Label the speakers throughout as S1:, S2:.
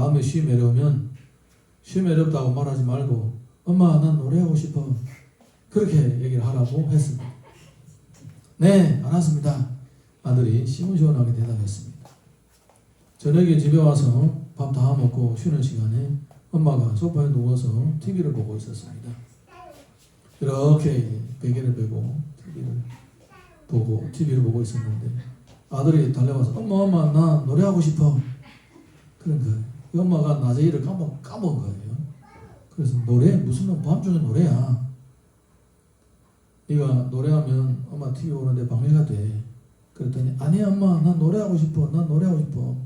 S1: 다음에 쉬 매려오면 쉬 매렵다고 말하지 말고 엄마 난 노래하고 싶어 그렇게 얘기를 하라고 했습니다. 네 알았습니다. 아들이 시원시원하게 대답했습니다. 저녁에 집에 와서 밥 다 먹고 쉬는 시간에 엄마가 소파에 누워서 TV를 보고 있었습니다. 이렇게 베개를 베고 TV를 보고 있었는데 아들이 달려와서 엄마 나 노래하고 싶어 그런 거예요. 엄마가 낮에 일을 까먹은 거예요. 그래서 노래 무슨 밤중에 노래야. 네가 노래하면 엄마 TV 보는데 방해가 돼. 그랬더니 아니 엄마 난 노래하고 싶어. 난 노래하고 싶어.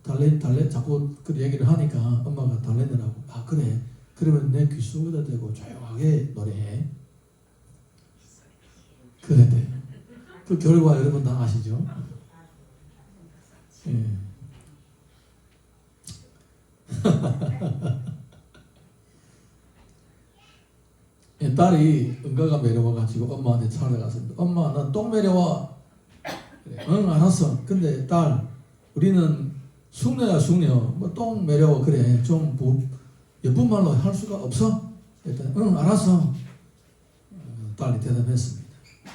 S1: 달래 자꾸 그 얘기를 하니까 엄마가 달래느라고 아 그래 그러면 내 귀 속에다 대고 조용하게 노래해. 그랬대요. 그 결과 여러분 다 아시죠? 예. 딸이 응가가 매려와가지고 엄마한테 찾아갔습니다. 엄마 나 똥 매려와. 그래. 응 알았어. 근데 딸 우리는 숙녀야 숙녀 뭐 똥 매려워 그래 좀 예쁜 말로 할 수가 없어? 일단 응 알았어. 딸이 대답했습니다.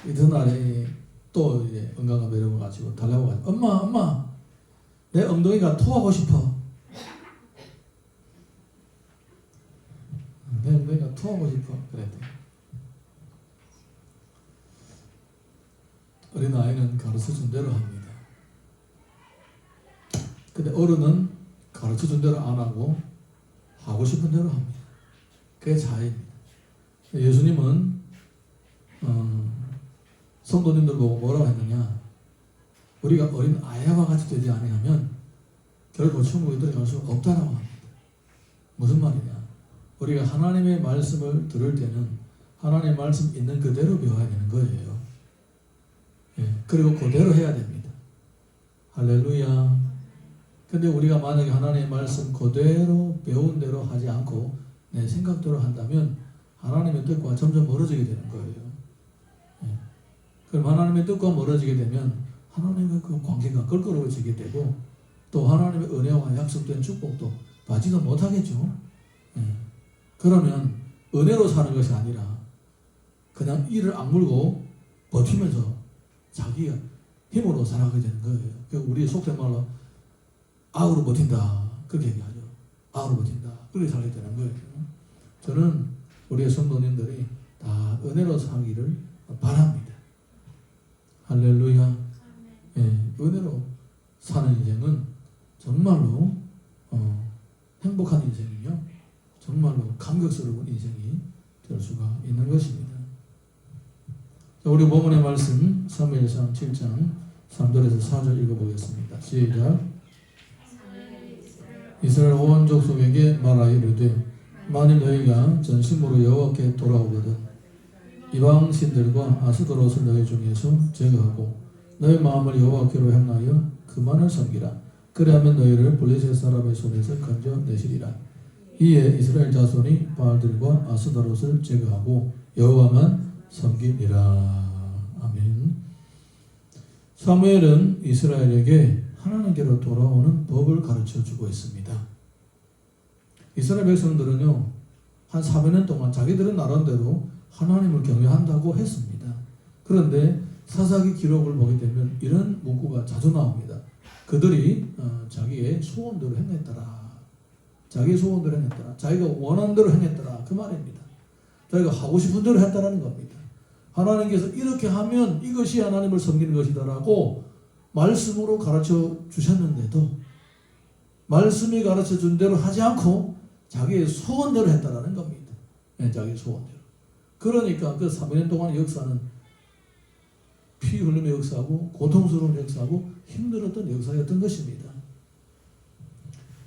S1: 이튿날에 또 이제 응가가 매려와가지고 달려와가지고 엄마 내 엉덩이가 토하고 싶어. 내 엉덩이가 토하고 싶어. 그랬대. 어린아이는 가르쳐준 대로 합니다. 근데 어른은 가르쳐준 대로 안 하고 하고 싶은 대로 합니다. 그게 차이입니다. 예수님은 성도님들 보고 뭐라고 했느냐? 우리가 어린 아이와 같이 되지 아니하면 결국 천국에 들어갈 수 없다라고 합니다. 무슨 말이냐? 우리가 하나님의 말씀을 들을 때는 하나님의 말씀 있는 그대로 배워야 되는 거예요. 예, 그리고 그대로 해야 됩니다. 할렐루야. 근데 우리가 만약에 하나님의 말씀 그대로 배운 대로 하지 않고 내 생각대로 한다면 하나님의 뜻과 점점 멀어지게 되는 거예요. 예. 그럼 하나님의 뜻과 멀어지게 되면 하나님의 그 관계가 껄끄러워지게 되고 또 하나님의 은혜와 약속된 축복도 받지도 못하겠죠. 예. 그러면 은혜로 사는 것이 아니라 그냥 이를 악물고 버티면서 자기가 힘으로 살아가게 되는 거예요. 우리 속된 말로 악으로 버틴다 그렇게 얘기하죠. 악으로 버틴다 그렇게 살게 되는 거예요. 저는 우리의 성도님들이 다 은혜로 살기를 바랍니다. 할렐루야. 예, 은혜로 사는 인생은 정말로 행복한 인생이며 정말로 감격스러운 인생이 될 수가 있는 것입니다. 자, 우리 본문의 말씀 사무엘상 7장 3절에서 4절 읽어보겠습니다. 시작. 이스라엘 온 족속에게 말하여 이르되 만일 너희가 전심으로 여호와께 돌아오거든 이방 신들과 아스도롯을 너희 중에서 제거하고 너희 마음을 여호와께로 향하여 그만을 섬기라. 그리하면 너희를 블레셋 사람의 손에서 건져내시리라. 이에 이스라엘 자손이 바알들과 아스도롯을 제거하고 여호와만 섬기리라. 아멘. 사무엘은 이스라엘에게 하나님께로 돌아오는 법을 가르쳐주고 있습니다. 이스라엘 백성들은요 한 400년 동안 자기들은 나름대로 하나님을 경외한다고 했습니다. 그런데 사사기 기록을 보게 되면 이런 문구가 자주 나옵니다. 그들이 자기의 소원대로 행했더라. 자기의 소원대로 행했더라. 자기가 원하는 대로 행했더라. 그 말입니다. 자기가 하고 싶은 대로 했다라는 겁니다. 하나님께서 이렇게 하면 이것이 하나님을 섬기는 것이다라고 말씀으로 가르쳐 주셨는데도 말씀이 가르쳐 준 대로 하지 않고 자기의 소원대로 했다라는 겁니다. 네, 자기의 소원대로. 그러니까 그 3년 동안의 역사는 피 흘림의 역사고 고통스러운 역사고 힘들었던 역사였던 것입니다.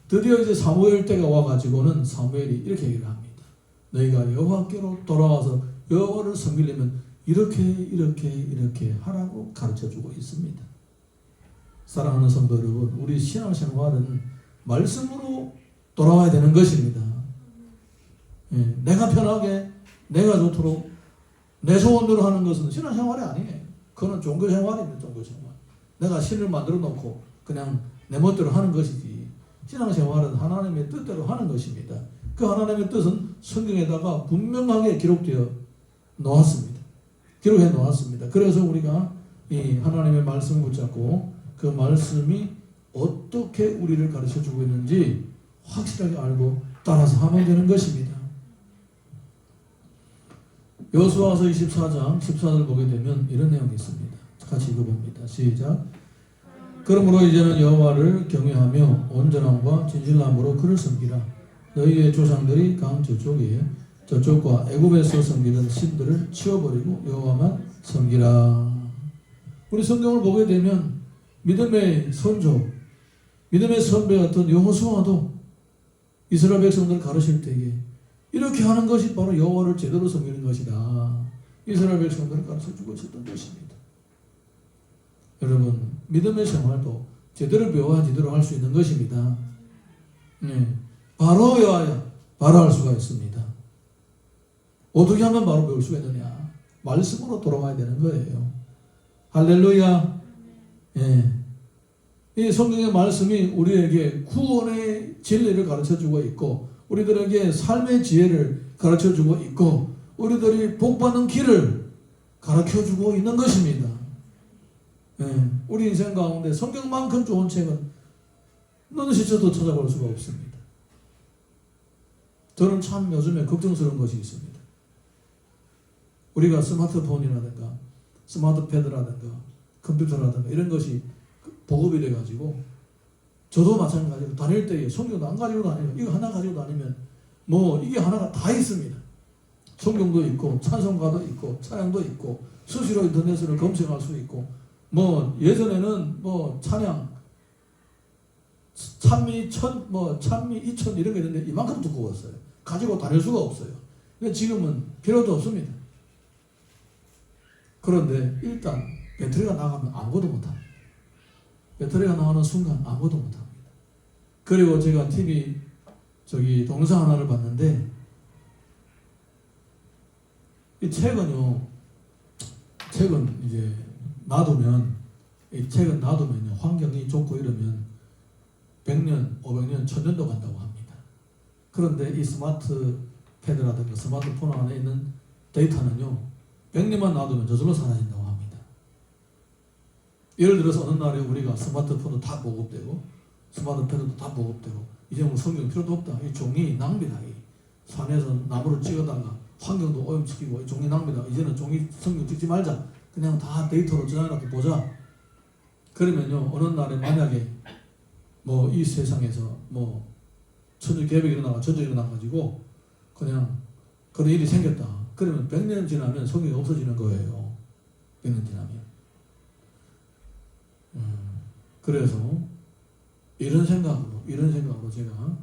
S1: 드디어 이제 사무엘 때가 와가지고는 사무엘이 이렇게 얘기를 합니다. 너희가 여호와께로 돌아와서 여호와를 섬기려면 이렇게 하라고 가르쳐주고 있습니다. 사랑하는 성도 여러분, 우리 신앙생활은 말씀으로 돌아와야 되는 것입니다. 예, 내가 편하게 내가 좋도록 내 소원대로 하는 것은 신앙생활이 아니에요. 그건 종교생활입니다. 종교생활. 내가 신을 만들어 놓고 그냥 내 멋대로 하는 것이지 신앙생활은 하나님의 뜻대로 하는 것입니다. 그 하나님의 뜻은 성경에다가 분명하게 기록되어 놓았습니다. 기록해 놓았습니다. 그래서 우리가 이 하나님의 말씀을 붙잡고 그 말씀이 어떻게 우리를 가르쳐주고 있는지 확실하게 알고 따라서 하면 되는 것입니다. 여호수아서 24장 14절 보게 되면 이런 내용이 있습니다. 같이 읽어봅니다. 시작. 그러므로 이제는 여호와를 경외하며 온전함과 진실함으로 그를 섬기라. 너희의 조상들이 강 저쪽과 애굽에서 섬기던 신들을 치워버리고 여호와만 섬기라. 우리 성경을 보게 되면 믿음의 선조, 믿음의 선배였던 여호수아도 이스라엘 백성들을 가르칠 때에 이렇게 하는 것이 바로 여호와를 제대로 섬기는 것이다. 이스라엘 백성들을 가르쳐주고 있었던 것입니다. 여러분, 믿음의 생활도 제대로 배워야 제대로 할 수 있는 것입니다. 네, 바로 배워야 바로 할 수가 있습니다. 어떻게 하면 바로 배울 수가 있느냐? 말씀으로 돌아가야 되는 거예요. 할렐루야. 예. 이 성경의 말씀이 우리에게 구원의 진리를 가르쳐주고 있고 우리들에게 삶의 지혜를 가르쳐주고 있고 우리들이 복받는 길을 가르쳐주고 있는 것입니다. 예. 우리 인생 가운데 성경만큼 좋은 책은 어느 시절도 찾아볼 수가 없습니다. 저는 참 요즘에 걱정스러운 것이 있습니다. 우리가 스마트폰이라든가 스마트패드라든가 컴퓨터라든가 이런 것이 보급이 돼가지고 저도 마찬가지로 다닐 때에 성경도 안 가지고 다니면 이거 하나 가지고 다니면 뭐 이게 하나가 다 있습니다. 성경도 있고 찬송가도 있고 찬양도 있고 수시로 인터넷으로 검색할 수 있고 뭐 예전에는 뭐 찬양 찬미 이천 이런 게 있는데 이만큼 두꺼웠어요. 가지고 다닐 수가 없어요. 근데 지금은 필요도 없습니다. 그런데 일단 배터리가 나가면 아무것도 못합니다. 배터리가 나가는 순간 아무것도 못합니다. 그리고 제가 TV 동영상 하나를 봤는데 이 책은 이제 놔두면 환경이 좋고 이러면 100년, 500년, 1000년도 간다고 합니다. 그런데 이 스마트패드라든가 스마트폰 안에 있는 데이터는요 100년만 놔두면 저절로 사라진다고 합니다. 예를 들어서 어느 날에 우리가 스마트폰도 다 보급되고 스마트패드도 다 보급되고 이제 뭐 성경 필요도 없다. 이 종이 낭비다. 이 산에서 나무를 찍어다가 환경도 오염시키고 이 종이 낭비다. 이제는 종이 성경 찍지 말자. 그냥 다 데이터로 저장해놓고 보자. 그러면요 어느 날에 만약에 뭐 이 세상에서 뭐 천주개벽이 일어나가 전쟁이 일어나가지고 그냥 그런 일이 생겼다. 그러면 100년 지나면 성경이 없어지는 거예요. 100년 지나면. 그래서 이런 생각으로 제가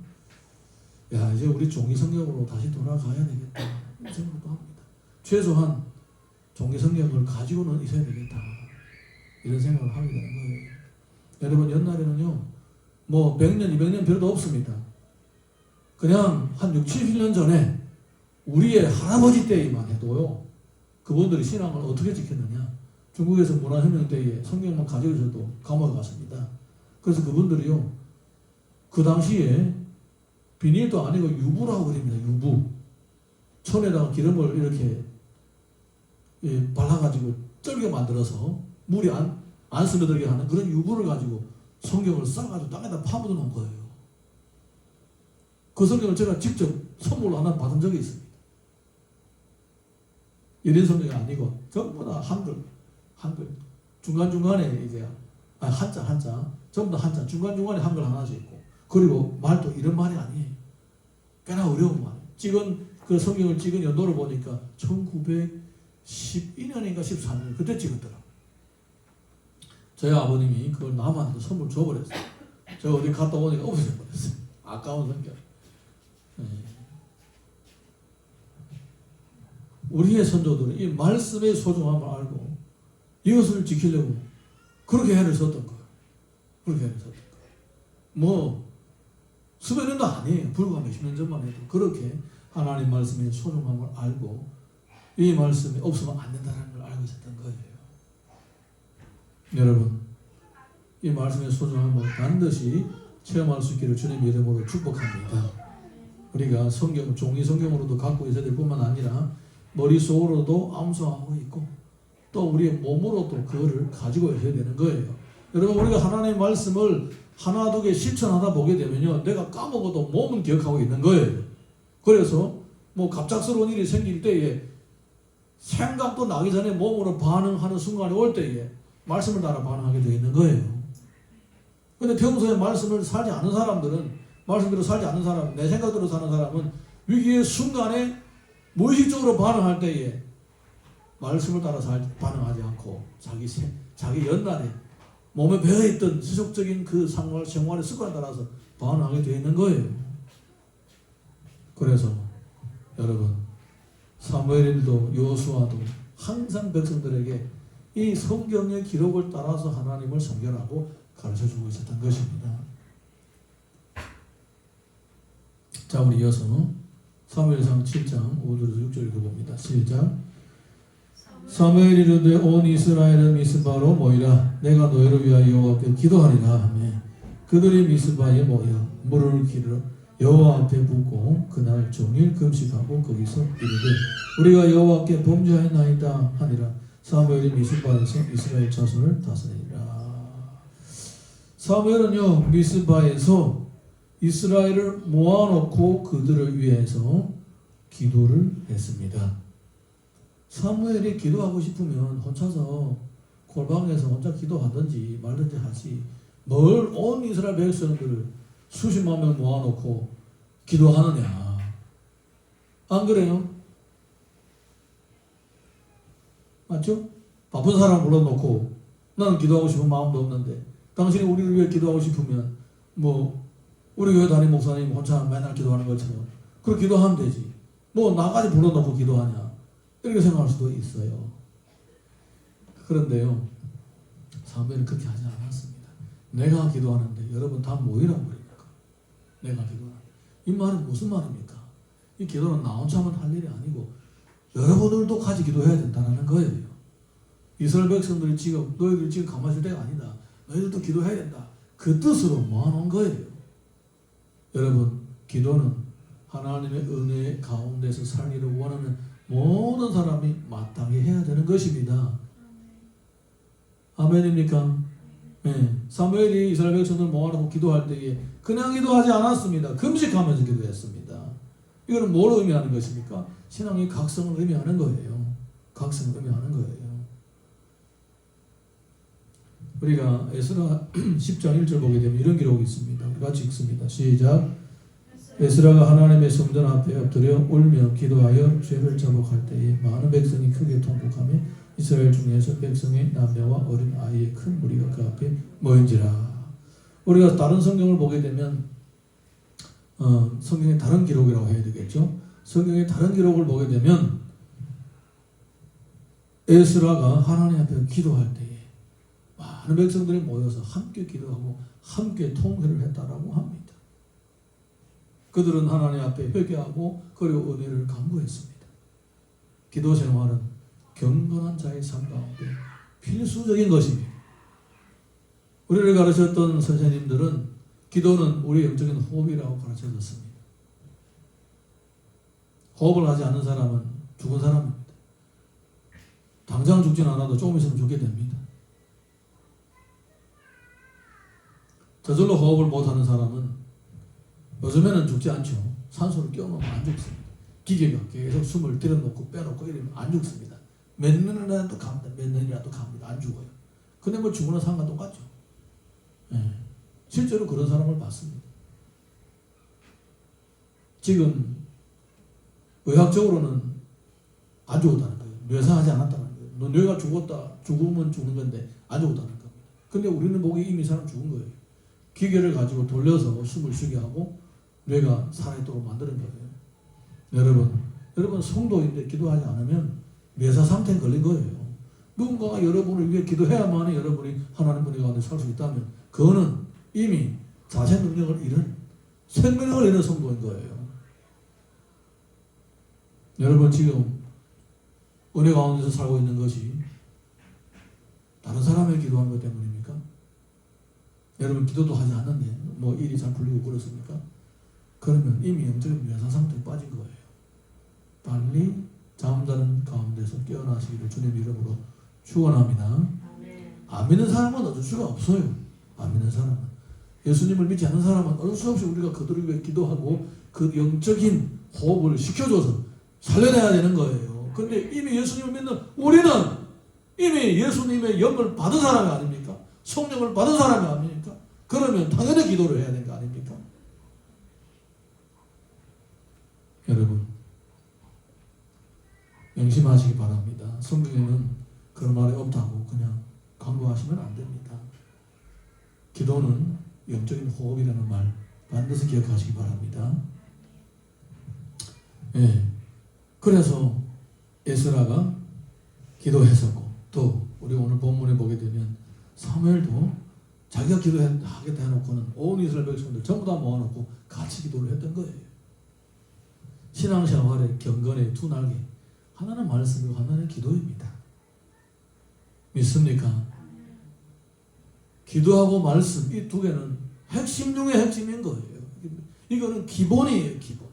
S1: 이제 우리 종이 성경으로 다시 돌아가야 되겠다 이런 생각도 합니다. 최소한 종이 성경을 가지고는 있어야 되겠다 이런 생각을 하게 되는 거예요. 여러분 옛날에는요 뭐 100년 200년 필요도 없습니다. 그냥 한 6, 70년 전에 우리의 할아버지 때에만 해도요 그분들이 신앙을 어떻게 지켰느냐. 중국에서 문화혁명 때에 성경만 가지고 있어도 감옥에 갔습니다. 그래서 그분들이요 그 당시에 비닐도 아니고 유부라고 그럽니다. 유부. 천에다가 기름을 이렇게 발라가지고 쩔게 만들어서 물이 안 스며들게 하는 그런 유부를 가지고 성경을 싸가지고 땅에다 파묻어 놓은 거예요. 그 성경을 제가 직접 선물로 하나 받은 적이 있습니다. 일인 성경이 아니고 전부 다 한글 중간중간에 이제 한자 전부 다 한자 중간중간에 한글 하나씩 있고 그리고 말도 이런 말이 아니에요. 꽤나 어려운 말. 그 성경을 찍은 연도를 보니까 1912년인가 13년 그때 찍었더라고요. 저희 아버님이 그걸 남한테 선물 줘버렸어요. 제가 어디 갔다 오니까 없어져버렸어요. 아까운 성경. 우리의 선조들은 이 말씀의 소중함을 알고 이것을 지키려고 그렇게 애를 썼던 거예요. 뭐 수백 년도 아니에요. 불과 몇십 년 전만 해도 그렇게 하나님 말씀의 소중함을 알고 이 말씀이 없으면 안 된다는 걸 알고 있었던 거예요. 여러분 이 말씀의 소중함을 반드시 체험할 수 있기를 주님의 이름으로 축복합니다. 우리가 성경, 종이 성경으로도 갖고 있어야 될 뿐만 아니라 머릿속으로도 암송하고 있고 또 우리의 몸으로도 그거를 가지고 있어야 되는 거예요. 여러분, 우리가 하나님의 말씀을 하나 두 개 실천하다 보게 되면요, 내가 까먹어도 몸은 기억하고 있는 거예요. 그래서 뭐 갑작스러운 일이 생길 때에 생각도 나기 전에 몸으로 반응하는 순간이 올 때에 말씀을 따라 반응하게 되어 있는 거예요. 근데 평소에 말씀을 살지 않은 사람들은, 말씀대로 살지 않는 사람, 내 생각대로 사는 사람은 위기의 순간에 무의식적으로 반응할 때에 말씀을 따라 반응하지 않고 자기 옛날에 몸에 배어있던 지속적인 그 생활의 습관에 따라서 반응하게 되어 있는 거예요. 그래서 여러분, 사무엘도 여호수아도 항상 백성들에게 이 성경의 기록을 따라서 하나님을 선견하고 가르쳐주고 있었던 것입니다. 자, 우리 이어서 사무엘상 7장 5절에서 6절 읽어봅니다. 시작. 사무엘이 이르되 온 이스라엘은 미스바로 모이라. 내가 너희를 위하여 여호와께 기도하리라 하며 그들이 미스바에 모여 물을 기르러 여호와 앞에 붓고 그날 종일 금식하고 거기서 이르되 우리가 여호와께 범죄하였나이다 하니라. 사무엘이 미스바에서 이스라엘 자손을 다스리니라. 사무엘은요, 미스바에서 이스라엘을 모아놓고 그들을 위해서 기도를 했습니다. 사무엘이 기도하고 싶으면 혼자서 골방에서 혼자 기도하든지 말든지 하지, 뭘 온 이스라엘 백성들을 수십만 명 모아놓고 기도하느냐. 안 그래요? 맞죠? 바쁜 사람 불러놓고 나는 기도하고 싶은 마음도 없는데 당신이 우리를 위해 기도하고 싶으면 뭐 우리 교회 담임 목사님 혼자 맨날 기도하는 것처럼 그렇게 기도하면 되지. 뭐 나까지 불러놓고 기도하냐, 이렇게 생각할 수도 있어요. 그런데요, 사무엘은 그렇게 하지 않았습니다. 내가 기도하는데 여러분 다 모이라고 그러니까. 내가 기도하는데. 이 말은 무슨 말입니까? 이 기도는 나 혼자만 할 일이 아니고 여러분들도 같이 기도해야 된다는 거예요. 이스라엘 백성들이 지금 너희들이 지금 가만히 있을 때가 아니다. 너희들도 기도해야 된다. 그 뜻으로 모아놓은 거예요. 여러분, 기도는 하나님의 은혜 가운데서 살기를 원하는 모든 사람이 마땅히 해야 되는 것입니다. 아멘입니까? 네. 사무엘이 이스라엘 백성들 모아놓고 기도할 때에 그냥 기도하지 않았습니다. 금식하면서 기도했습니다. 이거는 뭘 의미하는 것입니까? 신앙의 각성을 의미하는 거예요. 각성을 의미하는 거예요. 우리가 에스라 10장 1절 보게 되면 이런 기록이 있습니다. 우리 같이 읽습니다. 시작. 에스라가 하나님의 성전 앞에 엎드려 울며 기도하여 죄를 자복할 때에 많은 백성이 크게 통곡하며 이스라엘 중에서 백성의 남녀와 어린 아이의 큰 무리가 그 앞에 모인지라. 우리가 다른 성경을 보게 되면 성경의 다른 기록이라고 해야 되겠죠. 성경의 다른 기록을 보게 되면 에스라가 하나님 앞에 기도할 때에 많은 백성들이 모여서 함께 기도하고 함께 통회를 했다라고 합니다. 그들은 하나님 앞에 회개하고 그리고 은혜를 간구했습니다. 기도 생활은 경건한 자의 삶 가운데 필수적인 것입니다. 우리를 가르쳤던 선생님들은 기도는 우리의 영적인 호흡이라고 가르쳐줬습니다. 호흡을 하지 않는 사람은 죽은 사람입니다. 당장 죽진 않아도 조금 있으면 죽게 됩니다. 저절로 호흡을 못하는 사람은 요즘에는 죽지 않죠. 산소를 끼워놓으면 안 죽습니다. 기계가 계속 숨을 들여놓고 빼놓고 이러면 안 죽습니다. 몇 년이라도 갑니다. 몇 년이라도 갑니다. 안 죽어요. 근데 뭐 죽으나 상관 똑같죠. 네. 실제로 그런 사람을 봤습니다. 지금 의학적으로는 안 죽었다는 거예요. 묘사하지 않았다는 거예요. 너 뇌가 죽으면 죽는 건데 안 죽었다는 겁니다. 근데 우리는 보기 이미 사람 죽은 거예요. 기계를 가지고 돌려서 숨을 쉬게 하고 뇌가 살아있도록 만드는 거예요. 여러분 성도인데 기도하지 않으면 뇌사 상태에 걸린 거예요. 누군가가 여러분을 위해 기도해야만 여러분이 하나님 은혜 가운데 살 수 있다면 그거는 이미 자세 능력을 잃은 생명력을 잃은 성도인 거예요. 여러분 지금 은혜 가운데서 살고 있는 것이 다른 사람의 기도하는 것 때문입니까? 여러분 기도도 하지 않는데 뭐 일이 잘 풀리고 그렇습니까? 그러면 이미 영적인 멸사 상태에 빠진 거예요. 빨리 잠자는 가운데서 깨어나시기를 주님 이름으로 축원합니다. 안 믿는 사람은 얻을 수가 없어요. 안 믿는 사람은. 예수님을 믿지 않는 사람은 어쩔 수 없이 우리가 그들을 위해 기도하고 그 영적인 호흡을 시켜줘서 살려내야 되는 거예요. 근데 이미 예수님을 믿는 우리는 이미 예수님의 영을 받은 사람이 아닙니까? 성령을 받은 사람이 아닙니까? 그러면 당연히 기도를 해야 되는 거 아닙니까? 여러분 명심하시기 바랍니다. 성경에는 그런 말이 없다고 그냥 강구하시면 안 됩니다. 기도는 영적인 호흡이라는 말 반드시 기억하시기 바랍니다. 예. 그래서 에스라가 기도했었고 또 우리 오늘 본문에 보게 되면 사무엘도 자기가 기도하겠다 해놓고는 온 이스라엘 백성들 전부 다 모아놓고 같이 기도를 했던 거예요. 신앙생활의 경건의 두 날개, 하나는 말씀이고 하나는 기도입니다. 믿습니까? 기도하고 말씀 이 두 개는 핵심 중의 핵심인 거예요. 이거는 기본이에요. 기본.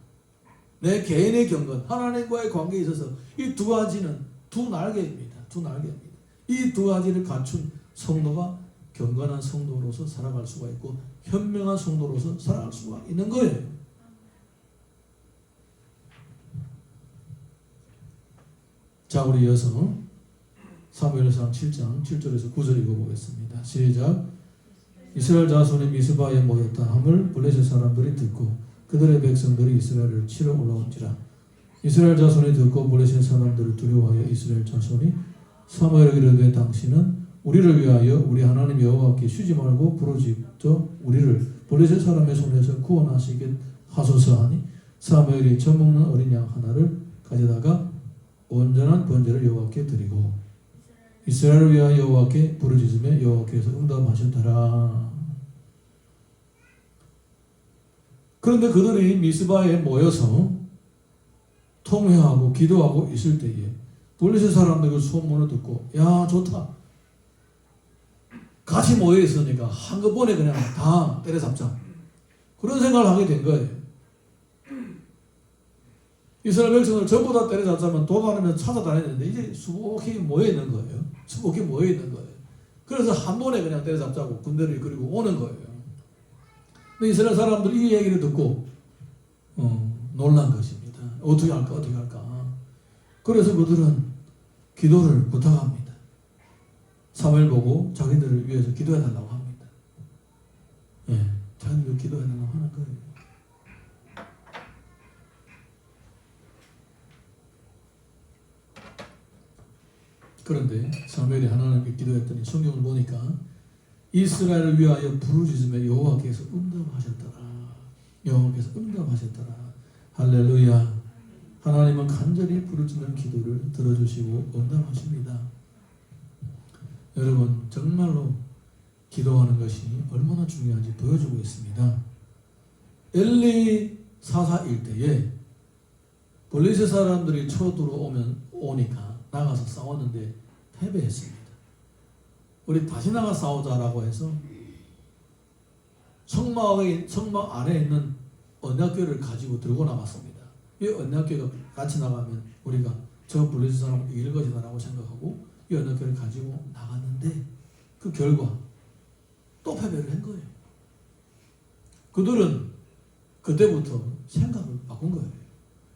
S1: 내 개인의 경건, 하나님과의 관계에 있어서 이 두 가지는 두 날개입니다. 두 날개입니다. 이 두 가지를 갖춘 성도가 경건한 성도로서 살아갈 수가 있고 현명한 성도로서 살아갈 수가 있는 거예요. 자, 우리 이어서 사무엘상 7장 7절에서 9절 읽어보겠습니다. 시작. 이스라엘 자손이 미스바에 모였다 함을 블레셋 사람들이 듣고 그들의 백성들이 이스라엘을 치러 올라온지라. 이스라엘 자손이 듣고 블레셋 사람들을 두려워하여 이스라엘 자손이 사무엘에게 이르되 당신은 우리를 위하여 우리 하나님 여호와께 쉬지 말고 부르짖어 우리를 블레셋 사람의 손에서 구원하시게 하소서 하니 사무엘이 젖먹는 어린 양 하나를 가져다가 온전한 번제를 여호와께 드리고 이스라엘을 위하여 여호와께 부르짖으며 여호와께서 응답하셨더라. 그런데 그들이 미스바에 모여서 통회하고 기도하고 있을 때에 블레셋 사람들 그 소문을 듣고 야 좋다 같이 모여 있으니까 한꺼번에 그냥 다 때려잡자 그런 생각을 하게 된 거예요. 이스라엘 백성을 전부 다 때려잡자면 도망하면 찾아다녔는데 이제 수복이 모여 있는 거예요. 수복이 모여 있는 거예요. 그래서 한 번에 그냥 때려잡자고 군대를 그리고 오는 거예요. 근데 이스라엘 사람들이 이 얘기를 듣고 놀란 것입니다. 어떻게 할까 어떻게 할까. 그래서 그들은 기도를 부탁합니다. 사무엘 보고 자기들을 위해서 기도해달라고 합니다. 예, 자기들 기도해달라고 하는 거예요. 그런데 사무엘이 하나님께 기도했더니 성경을 보니까 이스라엘을 위하여 부르짖으며 여호와께서 응답하셨더라. 여호와께서 응답하셨더라. 할렐루야. 하나님은 간절히 부르짖는 기도를 들어주시고 응답하십니다. 여러분 정말로 기도하는 것이 얼마나 중요한지 보여주고 있습니다. 엘리 사사 일대에 블레셋 사람들이 오니까 나가서 싸웠는데 패배했습니다. 우리 다시 나가 싸우자라고 해서 성막 안에 있는 언약궤를 가지고 들고 나갔습니다. 이 언약궤가 같이 나가면 우리가 저 블레셋 사람을 이길 것이다라고 생각하고 이 언약궤를 가지고 나갔는데 그 결과 또 패배를 한 거예요. 그들은 그때부터 생각을 바꾼 거예요.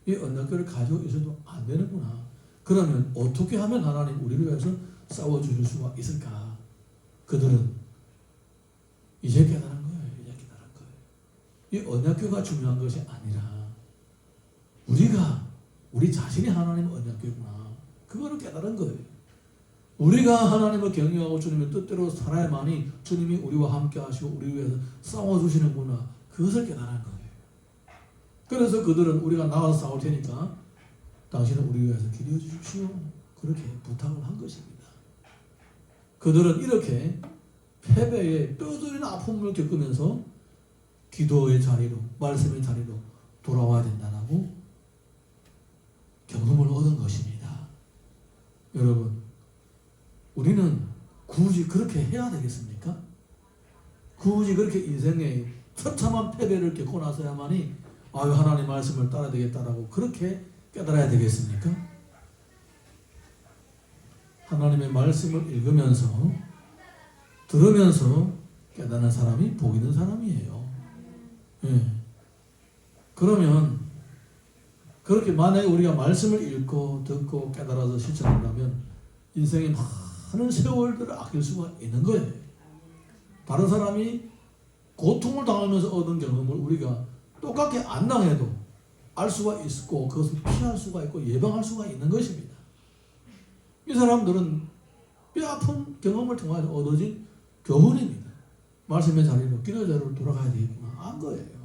S1: 이 언약궤를 가지고 있어도 안 되는구나. 그러면 어떻게 하면 하나님 우리를 위해서 싸워주실 수가 있을까? 그들은 이제 깨달은 거예요. 이제 깨달은 거예요. 이 언약궤가 중요한 것이 아니라 우리 자신이 하나님의 언약궤구나. 그거를 깨달은 거예요. 우리가 하나님을 경외하고 주님의 뜻대로 살아야만이 주님이 우리와 함께 하시고 우리 위해서 싸워주시는구나. 그것을 깨달은 거예요. 그래서 그들은 우리가 나가서 싸울 테니까 당신은 우리 위해서 기도해 주십시오. 그렇게 부탁을 한 것입니다. 그들은 이렇게 패배에 뼈저린 아픔을 겪으면서 기도의 자리로 말씀의 자리로 돌아와야 된다고 경험을 얻은 것입니다. 여러분 우리는 굳이 그렇게 해야 되겠습니까? 굳이 그렇게 인생에 처참한 패배를 겪고 나서야만이 아유 하나님 말씀을 따라야 되겠다라고 그렇게 깨달아야 되겠습니까? 하나님의 말씀을 읽으면서 들으면서 깨닫는 사람이 복 있는 사람이에요. 예. 그러면 그렇게 만약에 우리가 말씀을 읽고 듣고 깨달아서 실천한다면 인생의 많은 세월들을 아낄 수가 있는 거예요. 다른 사람이 고통을 당하면서 얻은 경험을 우리가 똑같게 안 당해도 알 수가 있고 그것을 피할 수가 있고 예방할 수가 있는 것입니다. 이 사람들은 뼈아픈 경험을 통해서 얻어진 교훈입니다. 말씀의 자리로 기도의 자리로 돌아가야 되겠구나 한 거예요.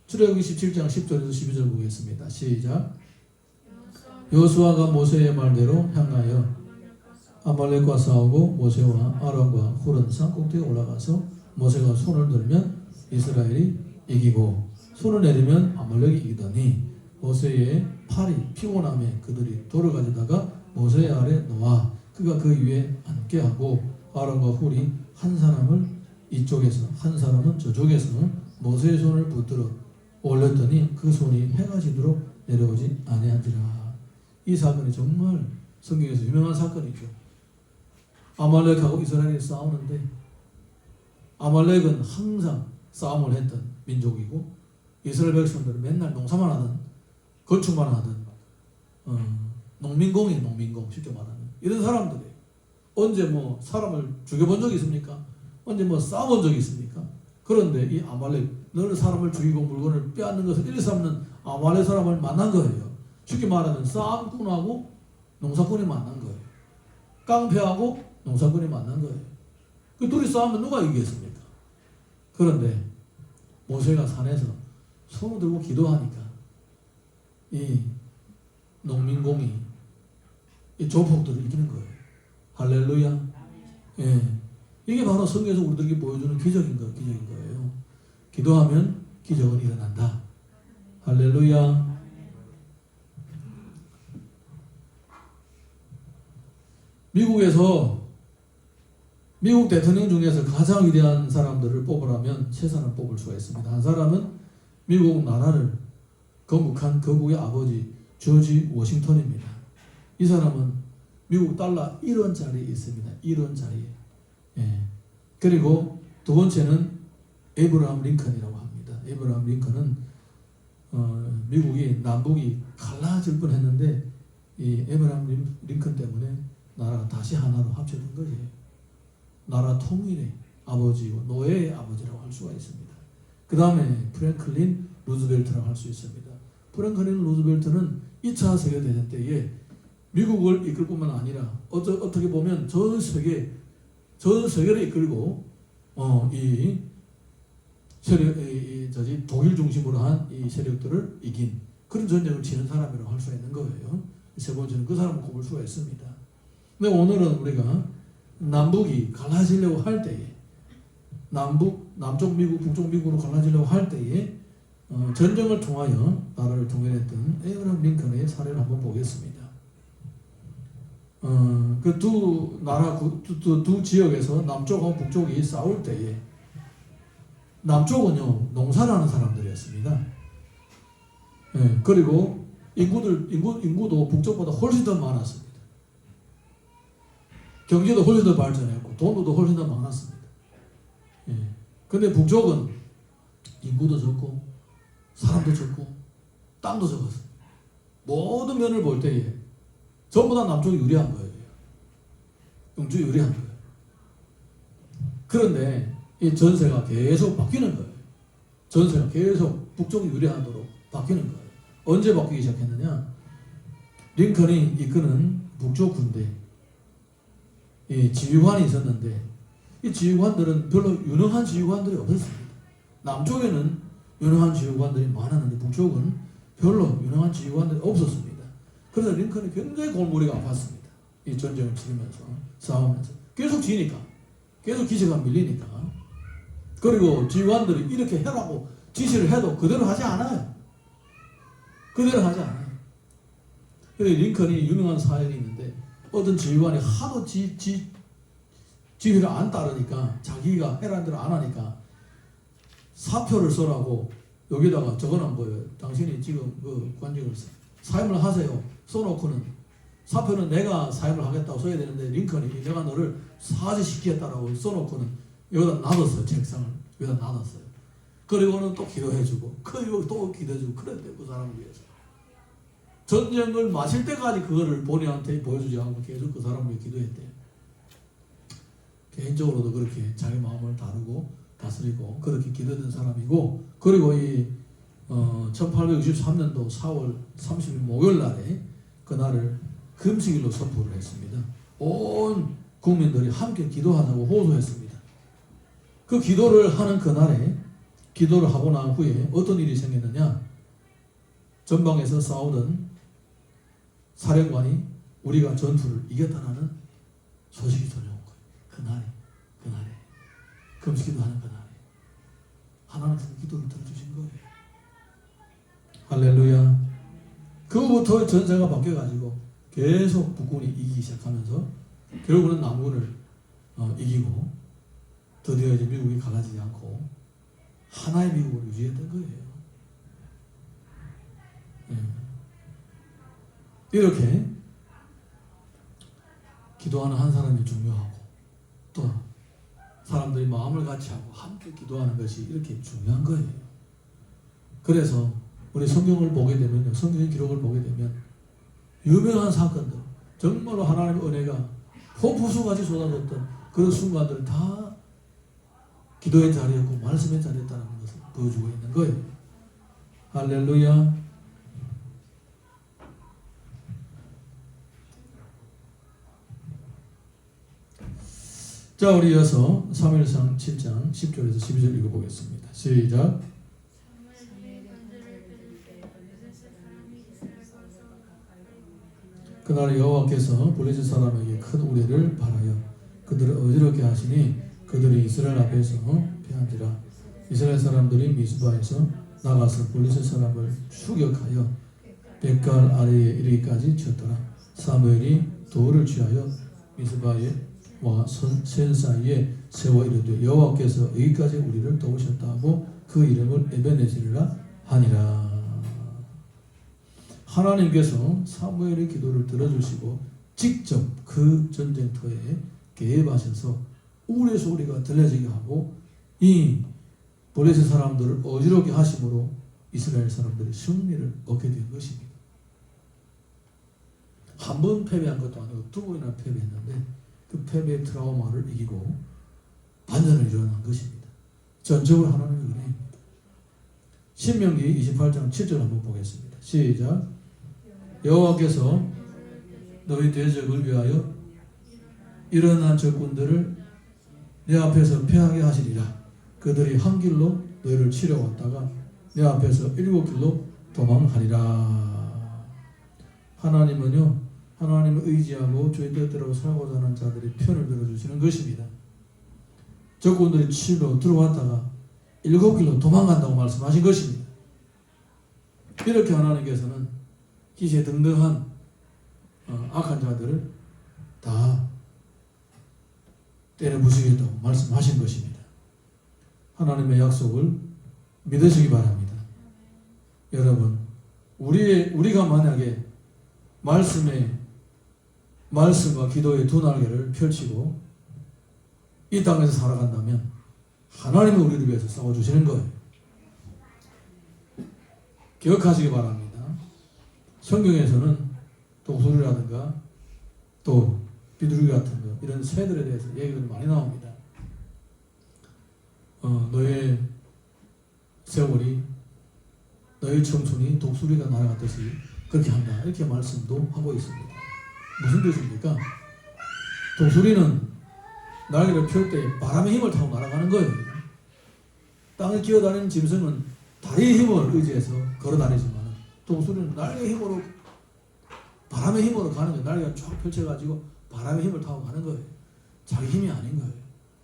S1: 출애굽기 17장 10절에서 12절 보겠습니다. 시작. 여호수아가 모세의 말대로 향하여 아말렉과 싸우고 모세와 아론과 훌은 산 꼭대기에 올라가서 모세가 손을 들면 이스라엘이 이기고 손을 내리면 아말렉이 이기더니 모세의 팔이 피곤함에 그들이 돌을 가져다가 모세 아래 놓아 그가 그 위에 앉게 하고 아론과 훌이 한 사람을 이쪽에서 한 사람은 저쪽에서 모세의 손을 붙들어 올렸더니 그 손이 해가 지도록 내려오지 아니한지라. 이 사건이 정말 성경에서 유명한 사건이죠. 아말렉하고 이스라엘이 싸우는데 아말렉은 항상 싸움을 했던 민족이고 이스라엘 백성들은 맨날 농사만 하던 건축만 하던 농민공이 농민공 쉽게 말하는 이런 사람들이에요. 언제 뭐 사람을 죽여본 적이 있습니까? 언제 뭐 싸워본 적이 있습니까? 그런데 이 아말렉 너는 사람을 죽이고 물건을 빼앗는 것을 일삼는 아말렉 사람을 만난 거예요. 쉽게 말하면 싸움꾼하고 농사꾼이 만난 거예요. 깡패하고 농사꾼이 만난 거예요. 그 둘이 싸우면 누가 이기겠습니까? 그런데 모세가 산에서 손을 들고 기도하니까 이 농민공이 이 조폭들을 이기는 거예요. 할렐루야. 예. 이게 바로 성경에서 우리들에게 보여주는 기적인 거예요. 기도하면 기적은 일어난다. 할렐루야. 미국 대통령 중에서 가장 위대한 사람들을 뽑으라면 세 사람을 뽑을 수가 있습니다. 한 사람은 미국 나라를 건국한 거국의 아버지 조지 워싱턴입니다. 이 사람은 미국 달러 1원짜리 있습니다. 1원짜리. 예. 그리고 두 번째는 에이브라함 링컨이라고 합니다. 에이브라함 링컨은 미국이 남북이 갈라질 뻔했는데 이 에이브라함 링컨 때문에 나라가 다시 하나로 합쳐진 거지. 나라 통일의 아버지고 노예의 아버지라고 할 수가 있습니다. 그 다음에 프랭클린 루즈벨트라고 할 수 있습니다. 프랭클린 루즈벨트는 2차 세계대전 때에 미국을 이끌 뿐만 아니라 어떻게 보면 전 세계를 이끌고 이 세력 독일 중심으로 한 이 세력들을 이긴 그런 전쟁을 치는 사람이라고 할 수 있는 거예요. 세 번째는 그 사람을 꼽을 수가 있습니다. 근데 오늘은 우리가 남북이 갈라지려고 할 때에 남쪽 미국, 북쪽 미국으로 갈라지려고 할 때에 전쟁을 통하여 나라를 통일했던 에이브라함 링컨의 사례를 한번 보겠습니다. 그 두 나라 두 지역에서 남쪽하고 북쪽이 싸울 때에 남쪽은요 농사를 하는 사람들이었습니다. 예, 그리고 인구도 북쪽보다 훨씬 더 많았습니다. 경제도 훨씬 더 발전했고 돈도 훨씬 더 많았습니다. 예. 근데 북쪽은 인구도 적고 사람도 적고 땅도 적었어요. 모든 면을 볼 때에 전부 다 남쪽이 유리한 거예요. 영주가 유리한 거예요. 그런데 이 전세가 계속 바뀌는 거예요. 전세가 계속 북쪽이 유리하도록 바뀌는 거예요. 언제 바뀌기 시작했느냐? 링컨이 이끄는 북쪽 군대 이 지휘관이 있었는데 이 지휘관들은 별로 유능한 지휘관들이 없었습니다. 남쪽에는 유능한 지휘관들이 많았는데 북쪽은 별로 유능한 지휘관들이 없었습니다. 그래서 링컨이 굉장히 골머리가 아팠습니다. 이 전쟁을 치르면서 싸우면서 계속 지니까 계속 기세가 밀리니까 그리고 지휘관들이 이렇게 해라고 지시를 해도 그대로 하지 않아요. 그대로 하지 않아요. 그래서 링컨이 유명한 사연이 있는데 어떤 지휘관이 하도 지휘를 안 따르니까 자기가 해라는 대로 안 하니까 사표를 써라고 여기다가 적어놓은 거예요. 당신이 지금 그 관직을 사임을 하세요. 써놓고는 사표는 내가 사임을 하겠다고 써야 되는데 링컨이 내가 너를 사죄시키겠다라고 써놓고는 여기다 놔뒀어요. 책상을 여기다 놔뒀어요. 그리고는 또 기도해주고 그리고 또 기도해주고 그랬대요. 그 사람을 위해서. 전쟁을 마칠 때까지 그거를 본인한테 보여주지 않고 계속 그 사람을 위해 기도했대요. 개인적으로도 그렇게 자기 마음을 다루고 다스리고 그렇게 기도했던 사람이고, 그리고 이 1863년도 4월 30일 목요일 날에 그날을 금식일로 선포를 했습니다. 온 국민들이 함께 기도하자고 호소했습니다. 그 기도를 하는 그날에 기도를 하고 난 후에 어떤 일이 생겼느냐, 전방에서 싸우던 사령관이 우리가 전투를 이겼다는 소식이 전해온 거예요. 그날에 금식기도하는 그날에 하나님께서 기도를 들어주신 거예요. 할렐루야. 그부터 전세가 바뀌어가지고 계속 북군이 이기기 시작하면서 결국은 남군을 이기고 드디어 이제 미국이 갈라지지 않고 하나의 미국을 유지했던 거예요. 이렇게 기도하는 한 사람이 중요하고 또 사람들이 마음을 같이 하고 함께 기도하는 것이 이렇게 중요한 거예요. 그래서 우리 성경을 보게 되면요, 성경의 기록을 보게 되면 유명한 사건들, 정말로 하나님의 은혜가 폭포수같이 쏟아졌던 그런 순간들을 다 기도의 자리였고 말씀의 자리였다는 것을 보여주고 있는 거예요. 할렐루야. 자, 우리 이어서 사무엘상 7장 10절에서 12절 읽어보겠습니다. 시작. 그날 여호와께서 블레셋 사람에게 큰 우레를 발하여 그들을 어지럽게 하시니 그들이 이스라엘 앞에서 패한지라. 이스라엘 사람들이 미스바에서 나가서 블레셋 사람을 추격하여 벳갈 아래에 이르기까지 쳤더라. 사무엘이 돌을 취하여 미스바에 와 센 사이에 세워 이르되 여호와께서 여기까지 우리를 도우셨다 하고 그 이름을 에베네셀이라 하니라. 하나님께서 사무엘의 기도를 들어주시고 직접 그 전쟁터에 개입하셔서 우레 소리가 들려지게 하고 이 블레셋 사람들을 어지럽게 하심으로 이스라엘 사람들이 승리를 얻게 된 것입니다. 한 번 패배한 것도 아니고 두 번이나 패배했는데 그 패배의 트라우마를 이기고 반전을 일어난 것입니다. 전적으로 하나님의 은혜입니다. 신명기 28장 7절 한번 보겠습니다. 시작. 여호와께서 너희 대적을 위하여 일어난 적군들을 내 앞에서 패하게 하시리라. 그들이 한 길로 너희를 치러 왔다가 내 앞에서 7길로 도망하리라. 하나님은요, 하나님을 의지하고 주의 뜻대로 살고자 하는 자들의 편을 들어주시는 것입니다. 적군들이 치러 들어왔다가 7길로 도망간다고 말씀하신 것입니다. 이렇게 하나님께서는 기세등등한 악한 자들을 다 때려 부수겠다고 말씀하신 것입니다. 하나님의 약속을 믿으시기 바랍니다. 여러분, 우리가 만약에 말씀과 기도의 두 날개를 펼치고 이 땅에서 살아간다면 하나님이 우리를 위해서 싸워주시는 거예요. 기억하시기 바랍니다. 성경에서는 독수리라든가 또 비둘기 같은 거 이런 새들에 대해서 얘기들이 많이 나옵니다. 너의 세월이, 너의 청춘이 독수리가 날아갔듯이 그렇게 한다, 이렇게 말씀도 하고 있습니다. 무슨 뜻입니까? 독수리는 날개를 펼 때 바람의 힘을 타고 날아가는 거예요. 땅을 기어다니는 짐승은 다리의 힘을 의지해서 걸어다니지만 독수리는 날개의 힘으로, 바람의 힘으로 가는 거예요. 날개가 쫙 펼쳐가지고 바람의 힘을 타고 가는 거예요. 자기 힘이 아닌 거예요.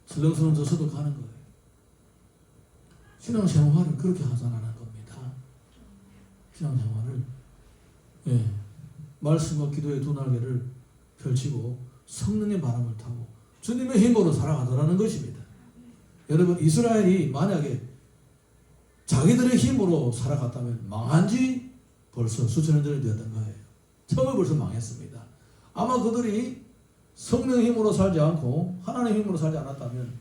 S1: 슬렁슬렁 져서도 가는 거예요. 신앙생활을 그렇게 하자는 겁니다. 신앙생활을 말씀과 기도의 두 날개를 펼치고 성령의 바람을 타고 주님의 힘으로 살아가더라는 것입니다. 여러분, 이스라엘이 만약에 자기들의 힘으로 살아갔다면 망한 지 벌써 수천 년 전에 되었던 거예요. 처음에 벌써 망했습니다. 아마 그들이 성령 힘으로 살지 않고 하나님 힘으로 살지 않았다면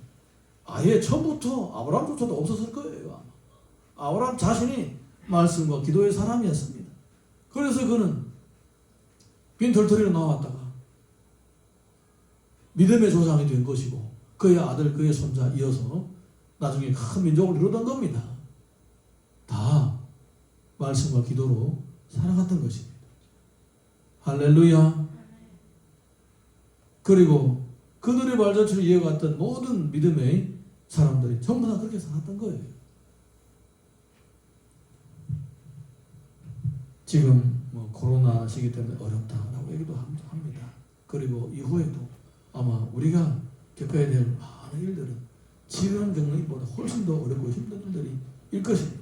S1: 아예 처음부터 아브라함조차도 없었을 거예요. 아마. 아브라함 자신이 말씀과 기도의 사람이었습니다. 그래서 그는 빈털터리로 나왔다가 믿음의 조상이 된 것이고 그의 아들, 그의 손자 이어서 나중에 큰 민족을 이루던 겁니다. 다 말씀과 기도로 살아갔던 것입니다. 할렐루야. 그리고 그들의 발자취를 이어갔던 모든 믿음의 사람들이 전부 다 그렇게 살았던 거예요. 지금 뭐 코로나 시기 때문에 어렵다라고 얘기도 합니다. 그리고 이후에도 아마 우리가 겪어야 될 많은 일들은 지금 겪는 일보다 훨씬 더 어렵고 힘든 일들이 일 것입니다.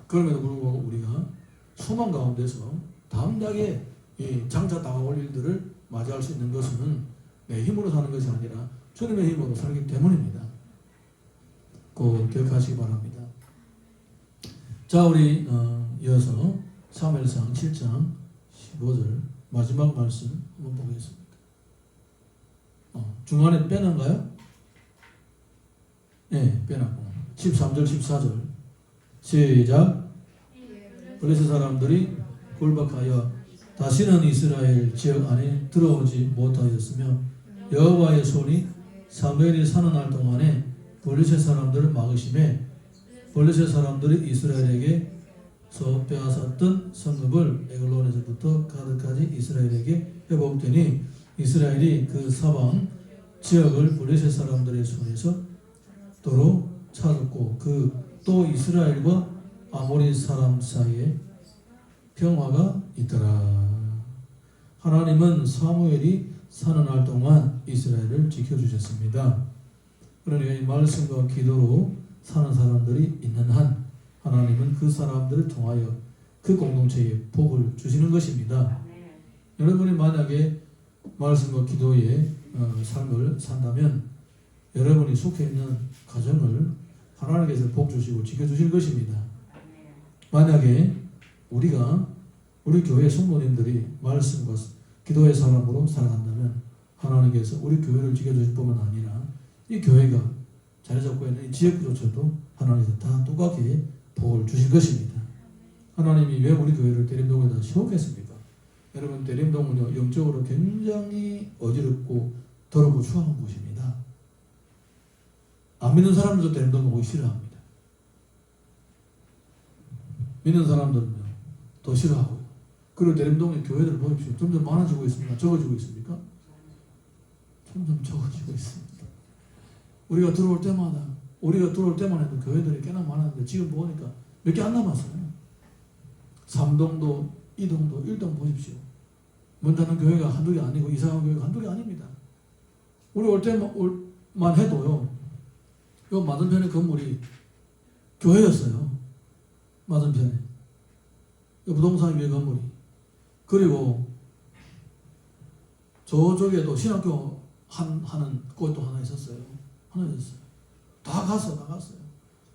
S1: 그럼에도 불구하고 우리가 소망 가운데서 담대하게 이 장차 다가올 일들을 맞이할 수 있는 것은 내 힘으로 사는 것이 아니라 주님의 힘으로 살기 때문입니다. 꼭 기억하시기 바랍니다. 자, 우리 이어서 사무엘상 7장 15절 마지막 말씀 한번 보겠습니다. 중간에 빼는가요? 네, 빼놨고 13절 14절 시작. 블레셋 사람들이 굴박하여 다시는 이스라엘 지역 안에 들어오지 못하였으며 여호와의 손이 사무엘이 사는 날 동안에 블레셋 사람들을 막으심에 블레셋 사람들이 이스라엘에게서 빼앗았던 성읍을 에글론에서부터 가드까지 이스라엘에게 회복되니 이스라엘이 그 사방 지역을 블레셋 사람들의 손에서 도로 찾았고 그 또 이스라엘과 아모리 사람 사이에 평화가 있더라. 하나님은 사무엘이 사는 날 동안 이스라엘을 지켜주셨습니다. 그러니까 이 말씀과 기도로 사는 사람들이 있는 한 하나님은 그 사람들을 통하여 그 공동체에 복을 주시는 것입니다. 여러분이 만약에 말씀과 기도의 삶을 산다면 여러분이 속해 있는 가정을 하나님께서 복 주시고 지켜주실 것입니다. 만약에 우리 교회 성도님들이 말씀과 기도의 사람으로 살아간다면 하나님께서 우리 교회를 지켜주실 뿐만 아니라 이 교회가 자리 잡고 있는 이 지역조차도 하나님께서 다 똑같게 복을 주실 것입니다. 하나님이 왜 우리 교회를 대림동에다 세우겠습니까? 여러분, 대림동은요 영적으로 굉장히 어지럽고 더럽고 추악한 곳입니다. 안 믿는 사람들도 대림동 오기 싫어합니다. 믿는 사람들은요 더 싫어하고요. 그리고 대림동의 교회들 보십시오. 점점 많아지고 있습니다. 적어지고 있습니까? 점점 적어지고 있습니다. 우리가 들어올 때만 해도 교회들이 꽤나 많았는데 지금 보니까 몇 개 안 남았어요. 3동도 2동도 1동 보십시오. 문 닫는 교회가 한두 개 아니고 이상한 교회가 한두 개 아닙니다. 우리 올 때만 해도요. 요 맞은편에 건물이 교회였어요. 맞은편에. 요 부동산 위에 건물이. 그리고 저쪽에도 신학교 하는 곳도 하나 있었어요. 다 갔어요.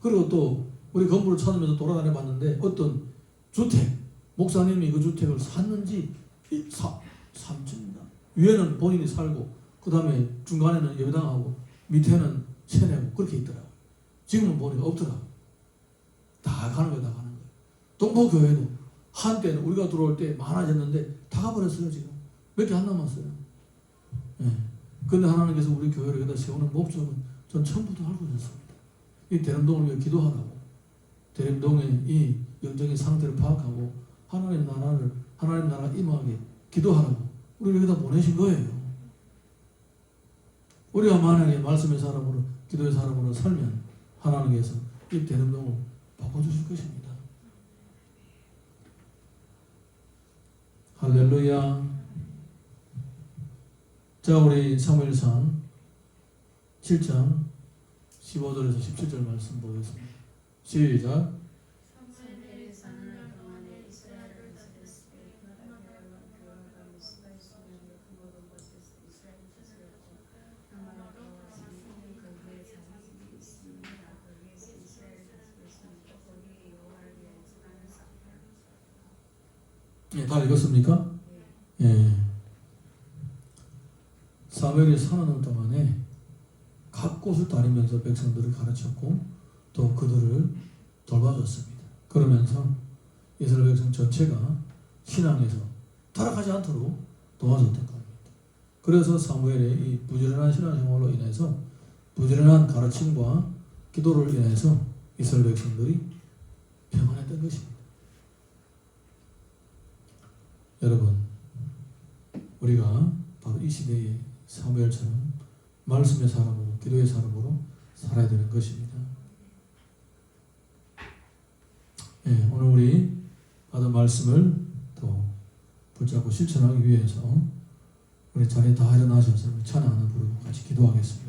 S1: 그리고 또 우리 건물을 찾으면서 돌아다녀 봤는데 어떤 주택, 목사님이 그 주택을 샀는지 3층인가? 위에는 본인이 살고 그 다음에 중간에는 예배당하고 밑에는 세내고 그렇게 있더라고요. 지금은 보니까 없더라고요. 다 가는 거예요. 동포교회도 한때는 우리가 들어올 때 많아졌는데 다 가버렸어요. 지금 몇 개 안 남았어요. 그런데 하나님께서 우리 교회를 여기다 세우는 목적은 전 처음부터 알고 있었습니다. 이 대림동을 위해 기도하라고, 대림동의 이 영적인 상태를 파악하고 하나님 나라 임하게 기도하라고 우리를 여기다 보내신 거예요. 우리가 만약에 말씀의 사람으로 기도의 사람으로 살면 하나님께서 이 대림동을 바꿔주실 것입니다. 할렐루야. 자, 우리 사무엘상 7장 15절에서 17절 말씀 보겠습니다. 시작.
S2: 사무엘이 사는 날 동안에 이스라엘을 다스렸으되 나라가 여호와 교회가 미스바에 있으며 그 모든 곳에서 이스라엘이 다스렸고 그 나라가
S1: 예, 다 읽었습니까? 예. 사무엘이 4년 동안에 각 곳을 다니면서 백성들을 가르쳤고 또 그들을 돌봐줬습니다. 그러면서 이스라엘 백성 전체가 신앙에서 타락하지 않도록 도와줬던 겁니다. 그래서 사무엘의 이 부지런한 신앙생활로 인해서 부지런한 가르침과 기도를 인해서 이스라엘 백성들이 평안했던 것입니다. 여러분, 우리가 바로 이 시대에 사무엘처럼 말씀의 사람으로, 기도의 사람으로 살아야 되는 것입니다. 예, 오늘 우리 받은 말씀을 또 붙잡고 실천하기 위해서 우리 자리에 다 일어나셔서 찬양 하나 부르고 같이 기도하겠습니다.